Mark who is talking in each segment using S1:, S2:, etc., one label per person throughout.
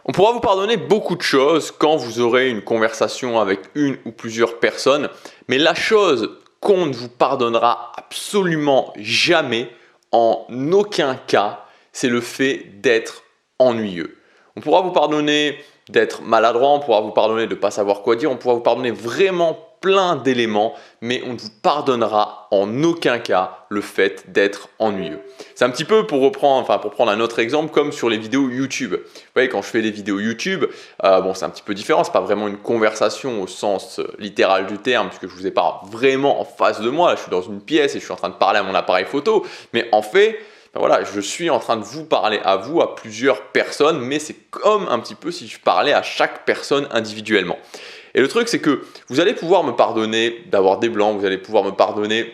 S1: On pourra vous pardonner beaucoup de choses quand vous aurez une conversation avec une ou plusieurs personnes, mais la chose qu'on ne vous pardonnera absolument jamais, en aucun cas, c'est le fait d'être ennuyeux. On pourra vous pardonner d'être maladroit, on pourra vous pardonner de ne pas savoir quoi dire, on pourra vous pardonner vraiment plein d'éléments, mais on ne vous pardonnera en aucun cas le fait d'être ennuyeux. C'est un petit peu pour prendre un autre exemple, comme sur les vidéos YouTube. Vous voyez, quand je fais des vidéos YouTube, c'est un petit peu différent, c'est pas vraiment une conversation au sens littéral du terme, puisque je vous ai pas vraiment en face de moi, là, je suis dans une pièce et je suis en train de parler à mon appareil photo, mais en fait, voilà, je suis en train de vous parler à vous, à plusieurs personnes, mais c'est comme un petit peu si je parlais à chaque personne individuellement. Et le truc, c'est que vous allez pouvoir me pardonner d'avoir des blancs, vous allez pouvoir me pardonner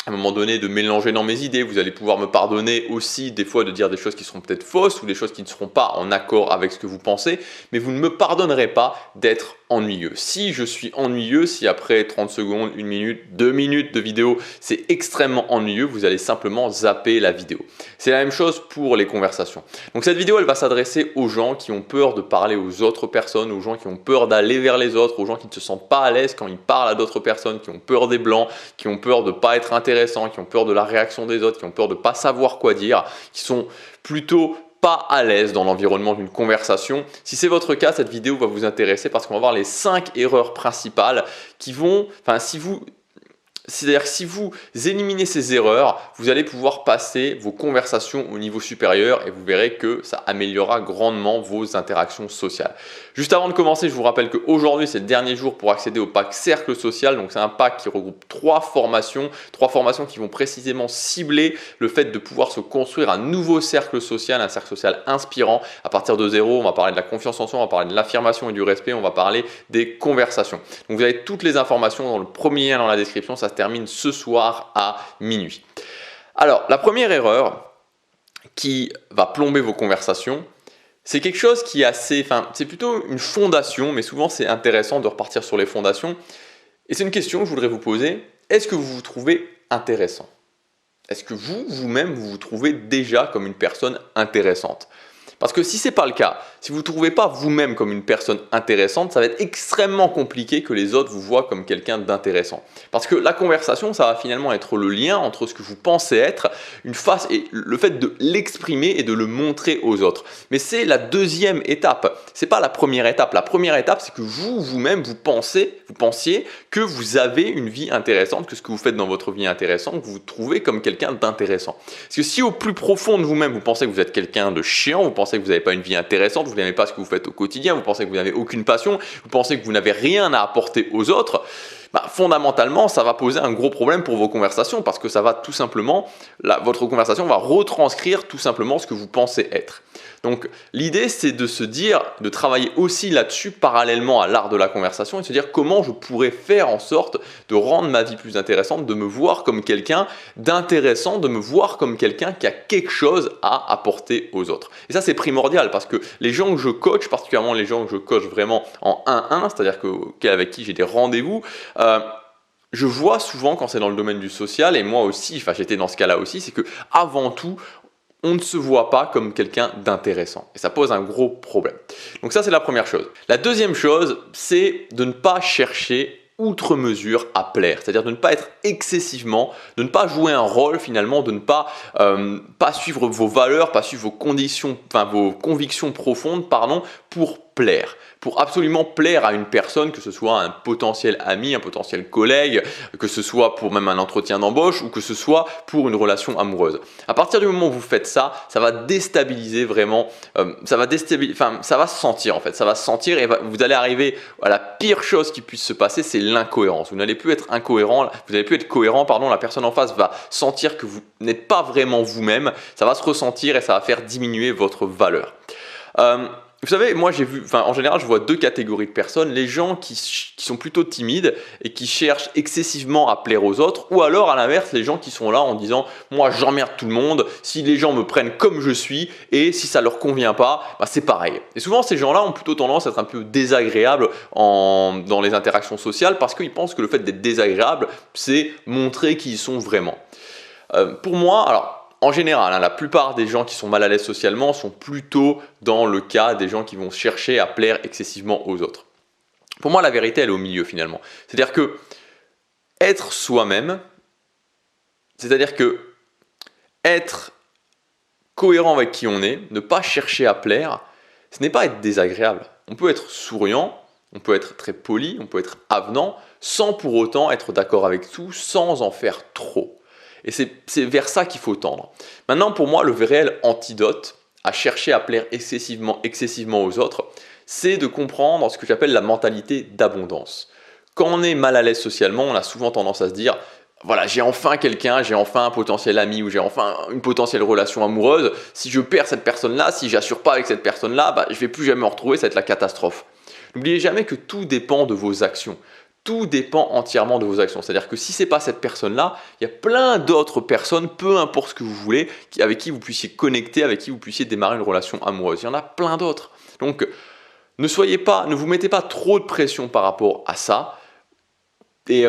S1: à un moment donné de mélanger dans mes idées, vous allez pouvoir me pardonner aussi des fois de dire des choses qui seront peut-être fausses ou des choses qui ne seront pas en accord avec ce que vous pensez, mais vous ne me pardonnerez pas d'être ennuyeux. Si je suis ennuyeux, si après 30 secondes, 1 minute, 2 minutes de vidéo, c'est extrêmement ennuyeux, vous allez simplement zapper la vidéo. C'est la même chose pour les conversations. Donc cette vidéo, elle va s'adresser aux gens qui ont peur de parler aux autres personnes, aux gens qui ont peur d'aller vers les autres, aux gens qui ne se sentent pas à l'aise quand ils parlent à d'autres personnes, qui ont peur des blancs, qui ont peur de ne pas être intéressants, qui ont peur de la réaction des autres, qui ont peur de ne pas savoir quoi dire, qui sont plutôt pas à l'aise dans l'environnement d'une conversation. Si c'est votre cas, cette vidéo va vous intéresser parce qu'on va voir les 5 erreurs principales qui vont, c'est-à-dire que si vous éliminez ces erreurs, vous allez pouvoir passer vos conversations au niveau supérieur et vous verrez que ça améliorera grandement vos interactions sociales. Juste avant de commencer, je vous rappelle qu'aujourd'hui, c'est le dernier jour pour accéder au pack Cercle Social. Donc, c'est un pack qui regroupe 3 formations qui vont précisément cibler le fait de pouvoir se construire un nouveau cercle social, un cercle social inspirant. À partir de zéro, on va parler de la confiance en soi, on va parler de l'affirmation et du respect, on va parler des conversations. Donc, vous avez toutes les informations dans le premier lien dans la description. Ça se termine ce soir à minuit. Alors, la première erreur qui va plomber vos conversations, c'est quelque chose qui est c'est plutôt une fondation, mais souvent c'est intéressant de repartir sur les fondations. Et c'est une question que je voudrais vous poser. Est-ce que vous vous trouvez intéressant? Est-ce que vous-même, vous trouvez déjà comme une personne intéressante? Parce que si ce n'est pas le cas, si vous ne trouvez pas vous-même comme une personne intéressante, ça va être extrêmement compliqué que les autres vous voient comme quelqu'un d'intéressant. Parce que la conversation, ça va finalement être le lien entre ce que vous pensez être, une face et le fait de l'exprimer et de le montrer aux autres. Mais c'est la deuxième étape, ce n'est pas la première étape. La première étape, c'est que vous-même, vous pensiez que vous avez une vie intéressante, que ce que vous faites dans votre vie est intéressant, que vous vous trouvez comme quelqu'un d'intéressant. Parce que si au plus profond de vous-même, vous pensez que vous êtes quelqu'un de chiant, vous pensez que vous n'avez pas une vie intéressante, vous n'aimez pas ce que vous faites au quotidien, vous pensez que vous n'avez aucune passion, vous pensez que vous n'avez rien à apporter aux autres, fondamentalement, ça va poser un gros problème pour vos conversations parce que ça va tout simplement, votre conversation va retranscrire tout simplement ce que vous pensez être. Donc l'idée, c'est de se dire, de travailler aussi là-dessus parallèlement à l'art de la conversation et de se dire comment je pourrais faire en sorte de rendre ma vie plus intéressante, de me voir comme quelqu'un d'intéressant, de me voir comme quelqu'un qui a quelque chose à apporter aux autres. Et ça, c'est primordial parce que les gens que je coach, particulièrement les gens que je coach vraiment en 1-1, c'est-à-dire avec qui j'ai des rendez-vous, je vois souvent quand c'est dans le domaine du social, et moi aussi, j'étais dans ce cas-là aussi, c'est que avant tout, on ne se voit pas comme quelqu'un d'intéressant. Et ça pose un gros problème. Donc ça, c'est la première chose. La deuxième chose, c'est de ne pas chercher outre mesure à plaire. C'est-à-dire de ne pas être excessivement, de ne pas jouer un rôle finalement, de ne pas suivre vos valeurs, pas suivre vos convictions profondes, pour plaire. Pour absolument plaire à une personne, que ce soit un potentiel ami, un potentiel collègue, que ce soit pour même un entretien d'embauche ou que ce soit pour une relation amoureuse. À partir du moment où vous faites ça, ça va déstabiliser vraiment, ça va se sentir en fait, ça va se sentir et vous allez arriver à la pire chose qui puisse se passer, c'est l'incohérence. Vous n'allez plus être incohérent, vous n'allez plus être cohérent, la personne en face va sentir que vous n'êtes pas vraiment vous-même, ça va se ressentir et ça va faire diminuer votre valeur. Vous savez, moi en général, je vois 2 catégories de personnes, les gens qui sont plutôt timides et qui cherchent excessivement à plaire aux autres, ou alors à l'inverse, les gens qui sont là en disant « moi j'emmerde tout le monde, si les gens me prennent comme je suis et si ça leur convient pas, c'est pareil ». Et souvent ces gens-là ont plutôt tendance à être un peu désagréables dans les interactions sociales parce qu'ils pensent que le fait d'être désagréable, c'est montrer qui ils sont vraiment. Pour moi, alors en général, hein, la plupart des gens qui sont mal à l'aise socialement sont plutôt dans le cas des gens qui vont chercher à plaire excessivement aux autres. Pour moi, la vérité, elle est au milieu finalement. C'est-à-dire que être soi-même, c'est-à-dire que être cohérent avec qui on est, ne pas chercher à plaire, ce n'est pas être désagréable. On peut être souriant, on peut être très poli, on peut être avenant, sans pour autant être d'accord avec tout, sans en faire trop. Et c'est vers ça qu'il faut tendre. Maintenant, pour moi, le réel antidote à chercher à plaire excessivement aux autres, c'est de comprendre ce que j'appelle la mentalité d'abondance. Quand on est mal à l'aise socialement, on a souvent tendance à se dire « Voilà, j'ai enfin quelqu'un, j'ai enfin un potentiel ami ou j'ai enfin une potentielle relation amoureuse. Si je perds cette personne-là, si j'assure pas avec cette personne-là, je ne vais plus jamais me retrouver, ça va être la catastrophe. » N'oubliez jamais que tout dépend de vos actions. Tout dépend entièrement de vos actions. C'est-à-dire que si ce n'est pas cette personne-là, il y a plein d'autres personnes, peu importe ce que vous voulez, avec qui vous puissiez connecter, avec qui vous puissiez démarrer une relation amoureuse. Il y en a plein d'autres. Donc, ne vous mettez pas trop de pression par rapport à ça. Et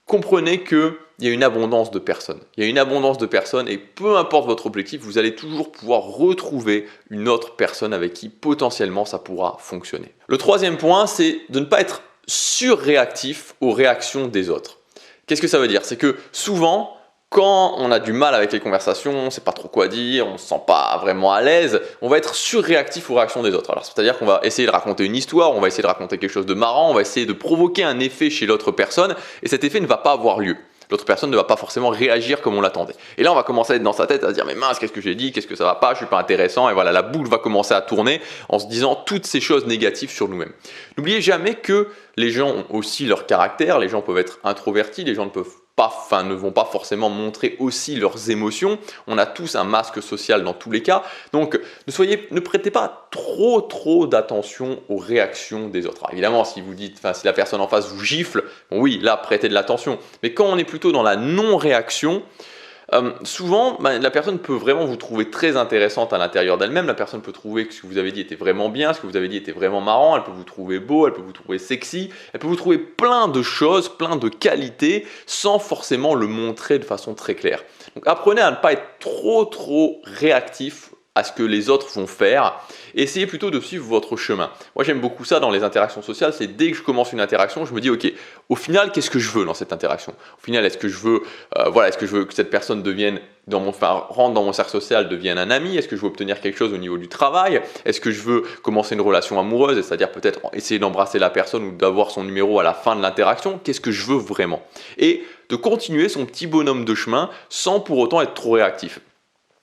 S1: comprenez qu'il y a une abondance de personnes. Il y a une abondance de personnes et peu importe votre objectif, vous allez toujours pouvoir retrouver une autre personne avec qui potentiellement ça pourra fonctionner. Le troisième point, c'est de ne pas être surréactif aux réactions des autres. Qu'est-ce que ça veut dire? C'est que souvent, quand on a du mal avec les conversations, on ne sait pas trop quoi dire, on ne se sent pas vraiment à l'aise, on va être surréactif aux réactions des autres. Alors, c'est-à-dire qu'on va essayer de raconter une histoire, on va essayer de raconter quelque chose de marrant, on va essayer de provoquer un effet chez l'autre personne et cet effet ne va pas avoir lieu. L'autre personne ne va pas forcément réagir comme on l'attendait. Et là, on va commencer à être dans sa tête, à se dire « Mais mince, qu'est-ce que j'ai dit? Qu'est-ce que ça va pas? Je suis pas intéressant. » Et voilà, la boucle va commencer à tourner en se disant toutes ces choses négatives sur nous-mêmes. N'oubliez jamais que les gens ont aussi leur caractère, les gens peuvent être introvertis, les gens ne vont pas forcément montrer aussi leurs émotions. On a tous un masque social dans tous les cas. Donc, ne prêtez pas trop d'attention aux réactions des autres. Alors, évidemment, si la personne en face vous gifle, bon, oui, là, prêtez de l'attention. Mais quand on est plutôt dans la non-réaction, souvent, la personne peut vraiment vous trouver très intéressante à l'intérieur d'elle-même. La personne peut trouver que ce que vous avez dit était vraiment bien, ce que vous avez dit était vraiment marrant. Elle peut vous trouver beau, elle peut vous trouver sexy. Elle peut vous trouver plein de choses, plein de qualités, sans forcément le montrer de façon très claire. Donc apprenez à ne pas être trop réactif à ce que les autres vont faire. Essayez plutôt de suivre votre chemin. Moi, j'aime beaucoup ça dans les interactions sociales. C'est dès que je commence une interaction, je me dis, ok, au final, qu'est-ce que je veux dans cette interaction? Au final, est-ce que je veux que cette personne rentre dans mon cercle social, devienne un ami? Est-ce que je veux obtenir quelque chose au niveau du travail? Est-ce que je veux commencer une relation amoureuse, c'est-à-dire peut-être essayer d'embrasser la personne ou d'avoir son numéro à la fin de l'interaction? Qu'est-ce que je veux vraiment? Et de continuer son petit bonhomme de chemin sans pour autant être trop réactif.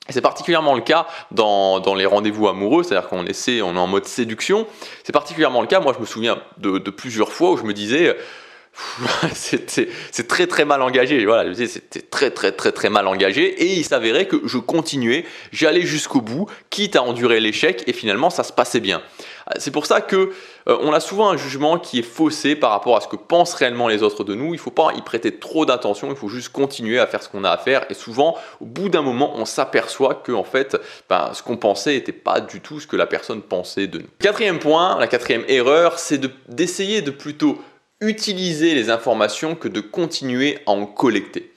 S1: Et c'est particulièrement le cas dans les rendez-vous amoureux, c'est-à-dire qu'on est en mode séduction. C'est particulièrement le cas, moi je me souviens de plusieurs fois où je me disais c'est très mal engagé. Voilà, c'était très mal engagé et il s'avérait que je continuais, j'allais jusqu'au bout, quitte à endurer l'échec et finalement ça se passait bien. C'est pour ça que on a souvent un jugement qui est faussé par rapport à ce que pensent réellement les autres de nous. Il ne faut pas y prêter trop d'attention, il faut juste continuer à faire ce qu'on a à faire et souvent au bout d'un moment on s'aperçoit que en fait ce qu'on pensait n'était pas du tout ce que la personne pensait de nous. Quatrième point, la quatrième erreur, c'est d'essayer de plutôt utiliser les informations que de continuer à en collecter.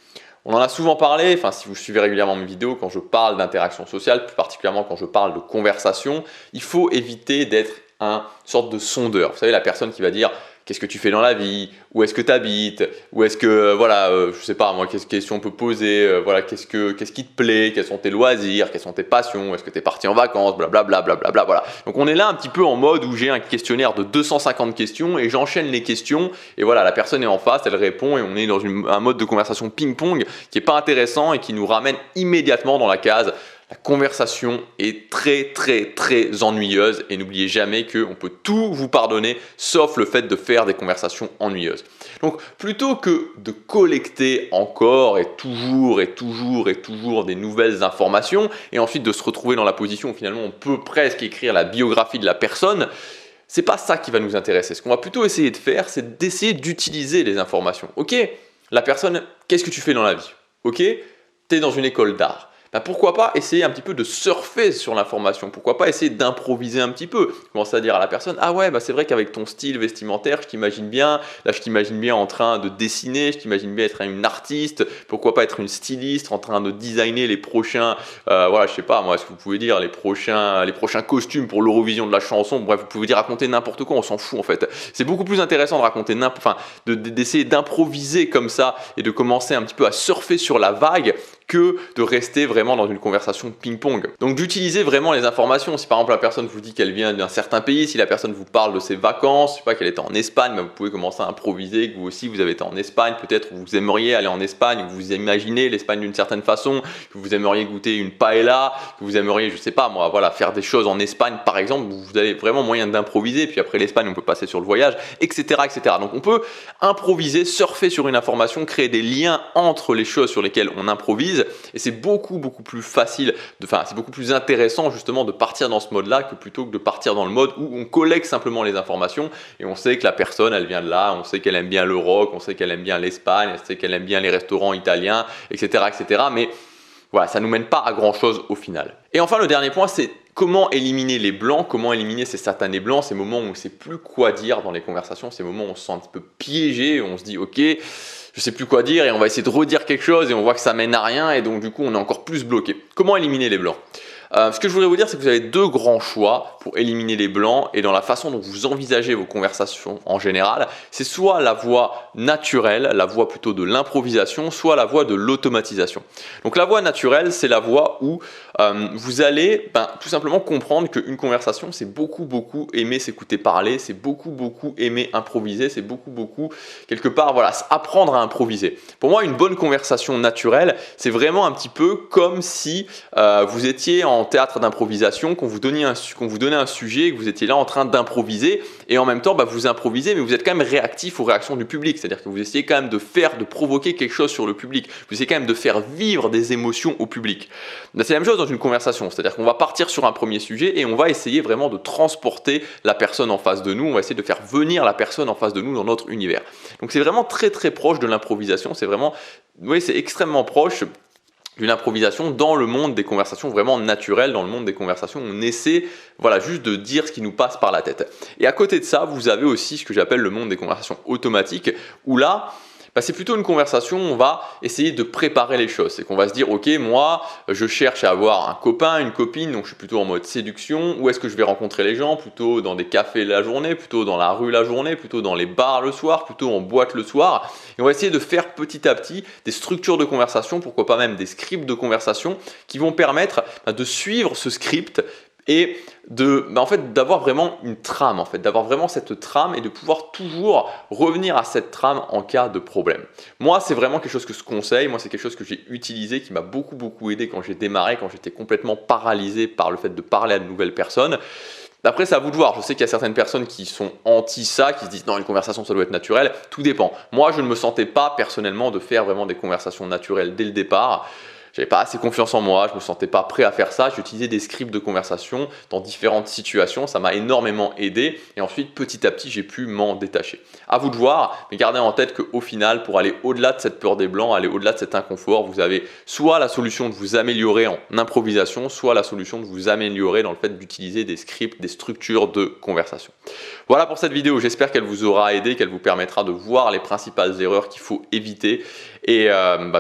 S1: On en a souvent parlé, si vous suivez régulièrement mes vidéos, quand je parle d'interaction sociale, plus particulièrement quand je parle de conversation, il faut éviter d'être une sorte de sondeur. Vous savez, la personne qui va dire qu'est-ce que tu fais dans la vie, où est-ce que tu habites, où est-ce que, je sais pas moi, quelles questions on peut poser, qu'est-ce qui te plaît, quels sont tes loisirs, quelles sont tes passions, est-ce que tu es parti en vacances, blablabla, voilà. Donc on est là un petit peu en mode où j'ai un questionnaire de 250 questions et j'enchaîne les questions et voilà, la personne est en face, elle répond et on est dans un mode de conversation ping-pong qui n'est pas intéressant et qui nous ramène immédiatement dans la case. La conversation est très ennuyeuse et n'oubliez jamais qu'on peut tout vous pardonner sauf le fait de faire des conversations ennuyeuses. Donc plutôt que de collecter encore et toujours des nouvelles informations et ensuite de se retrouver dans la position où finalement on peut presque écrire la biographie de la personne, c'est pas ça qui va nous intéresser. Ce qu'on va plutôt essayer de faire, c'est d'essayer d'utiliser les informations. Ok, la personne, qu'est-ce que tu fais dans la vie? Ok, tu es dans une école d'art. bah pourquoi pas essayer un petit peu de surfer sur l'information, pourquoi pas essayer d'improviser un petit peu, commencer à dire à la personne, ah ouais, bah c'est vrai qu'avec ton style vestimentaire, je t'imagine bien, là je t'imagine bien en train de dessiner, je t'imagine bien être une artiste, pourquoi pas être une styliste en train de designer les prochains, voilà, je sais pas moi, est-ce que vous pouvez dire les prochains costumes pour l'Eurovision de la chanson, bref, vous pouvez dire raconter n'importe quoi, on s'en fout en fait. C'est beaucoup plus intéressant de raconter d'essayer d'improviser comme ça et de commencer un petit peu à surfer sur la vague que de rester vraiment dans une conversation ping-pong. Donc d'utiliser vraiment les informations. Si par exemple la personne vous dit qu'elle vient d'un certain pays, si la personne vous parle de ses vacances, je sais pas, qu'elle était en Espagne, bah vous pouvez commencer à improviser, que vous aussi vous avez été en Espagne, peut-être vous aimeriez aller en Espagne, vous imaginez l'Espagne d'une certaine façon, que vous aimeriez goûter une paella, que vous aimeriez, je sais pas moi, voilà, faire des choses en Espagne par exemple, vous avez vraiment moyen d'improviser, puis après l'Espagne on peut passer sur le voyage, etc., etc. Donc on peut improviser, surfer sur une information, créer des liens entre les choses sur lesquelles on improvise. Et c'est beaucoup plus facile, c'est beaucoup plus intéressant justement de partir dans ce mode-là que plutôt que de partir dans le mode où on collecte simplement les informations et on sait que la personne elle vient de là, on sait qu'elle aime bien le rock, on sait qu'elle aime bien l'Espagne, on sait qu'elle aime bien les restaurants italiens, etc., etc. Mais voilà, ça ne nous mène pas à grand chose au final. Et enfin le dernier point, c'est comment éliminer les blancs, comment éliminer ces satanés blancs, ces moments où on ne sait plus quoi dire dans les conversations, ces moments où on se sent un petit peu piégé, où on se dit ok, je sais plus quoi dire et on va essayer de redire quelque chose et on voit que ça mène à rien et donc du coup on est encore plus bloqué. Comment éliminer les blancs ? Ce que je voudrais vous dire, c'est que vous avez deux grands choix pour éliminer les blancs et dans la façon dont vous envisagez vos conversations en général. C'est soit la voie naturelle, la voie plutôt de l'improvisation, soit la voie de l'automatisation. Donc la voie naturelle, c'est la voie où vous allez tout simplement comprendre qu'une conversation, c'est beaucoup aimer s'écouter parler, c'est beaucoup aimer improviser, c'est beaucoup quelque part voilà, apprendre à improviser. Pour moi, une bonne conversation naturelle, c'est vraiment un petit peu comme si vous étiez en théâtre d'improvisation, qu'on vous donnait un sujet, que vous étiez là en train d'improviser et en même temps vous improvisez mais vous êtes quand même réactif aux réactions du public, c'est-à-dire que vous essayez quand même de provoquer quelque chose sur le public, vous essayez quand même de faire vivre des émotions au public. C'est la même chose dans une conversation, c'est-à-dire qu'on va partir sur un premier sujet et on va essayer vraiment de transporter la personne en face de nous, on va essayer de faire venir la personne en face de nous dans notre univers. Donc c'est vraiment très proche de l'improvisation, c'est extrêmement proche d'une improvisation dans le monde des conversations vraiment naturelles, dans le monde des conversations où on essaie juste de dire ce qui nous passe par la tête. Et à côté de ça, vous avez aussi ce que j'appelle le monde des conversations automatiques, où là, c'est plutôt une conversation où on va essayer de préparer les choses. C'est qu'on va se dire, ok, moi, je cherche à avoir un copain, une copine, donc je suis plutôt en mode séduction. Où est-ce que je vais rencontrer les gens ? Plutôt dans des cafés la journée, plutôt dans la rue la journée, plutôt dans les bars le soir, plutôt en boîte le soir. Et on va essayer de faire petit à petit des structures de conversation, pourquoi pas même des scripts de conversation qui vont permettre de suivre ce script et d'avoir vraiment une trame, d'avoir vraiment cette trame et de pouvoir toujours revenir à cette trame en cas de problème. Moi, c'est vraiment quelque chose que je conseille, moi c'est quelque chose que j'ai utilisé, qui m'a beaucoup aidé quand j'ai démarré, quand j'étais complètement paralysé par le fait de parler à de nouvelles personnes. Après, c'est à vous de voir. Je sais qu'il y a certaines personnes qui sont anti ça, qui se disent non, une conversation ça doit être naturel. Tout dépend. Moi, je ne me sentais pas personnellement de faire vraiment des conversations naturelles dès le départ. J'avais pas assez confiance en moi, je me sentais pas prêt à faire ça. J'utilisais des scripts de conversation dans différentes situations, ça m'a énormément aidé et ensuite petit à petit j'ai pu m'en détacher. À vous de voir, mais gardez en tête qu'au final, pour aller au-delà de cette peur des blancs, aller au-delà de cet inconfort, vous avez soit la solution de vous améliorer en improvisation, soit la solution de vous améliorer dans le fait d'utiliser des scripts, des structures de conversation. Voilà pour cette vidéo, j'espère qu'elle vous aura aidé, qu'elle vous permettra de voir les principales erreurs qu'il faut éviter et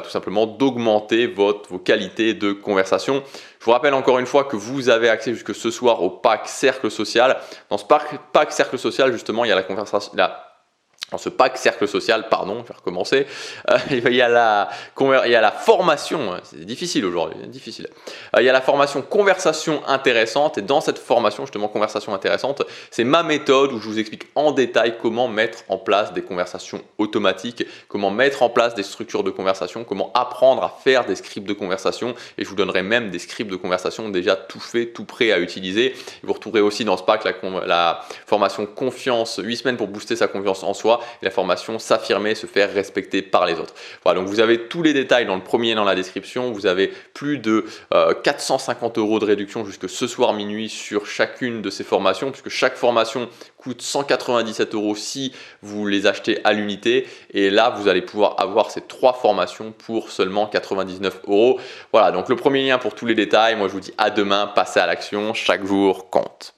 S1: tout simplement d'augmenter vos qualités de conversation. Je vous rappelle encore une fois que vous avez accès jusque ce soir au pack Cercle Social. Dans ce pack Cercle Social, justement, il y a la conversation... Dans ce pack cercle social, pardon, je vais recommencer, il y a la formation, c'est difficile aujourd'hui, difficile. Il y a la formation conversation intéressante et dans cette formation justement conversation intéressante, c'est ma méthode où je vous explique en détail comment mettre en place des conversations automatiques, comment mettre en place des structures de conversation, comment apprendre à faire des scripts de conversation et je vous donnerai même des scripts de conversation déjà tout faits, tout prêts à utiliser. Vous retrouverez aussi dans ce pack la formation confiance, 8 semaines pour booster sa confiance en soi. soi et la formation s'affirmer, se faire respecter par les autres. Voilà, donc vous avez tous les détails dans le premier dans la description. Vous avez plus de 450 € de réduction jusque ce soir minuit sur chacune de ces formations, puisque chaque formation coûte 197 € si vous les achetez à l'unité. Et là, vous allez pouvoir avoir ces 3 formations pour seulement 99 €. Voilà, donc le premier lien pour tous les détails. Moi, je vous dis à demain, passez à l'action, chaque jour compte.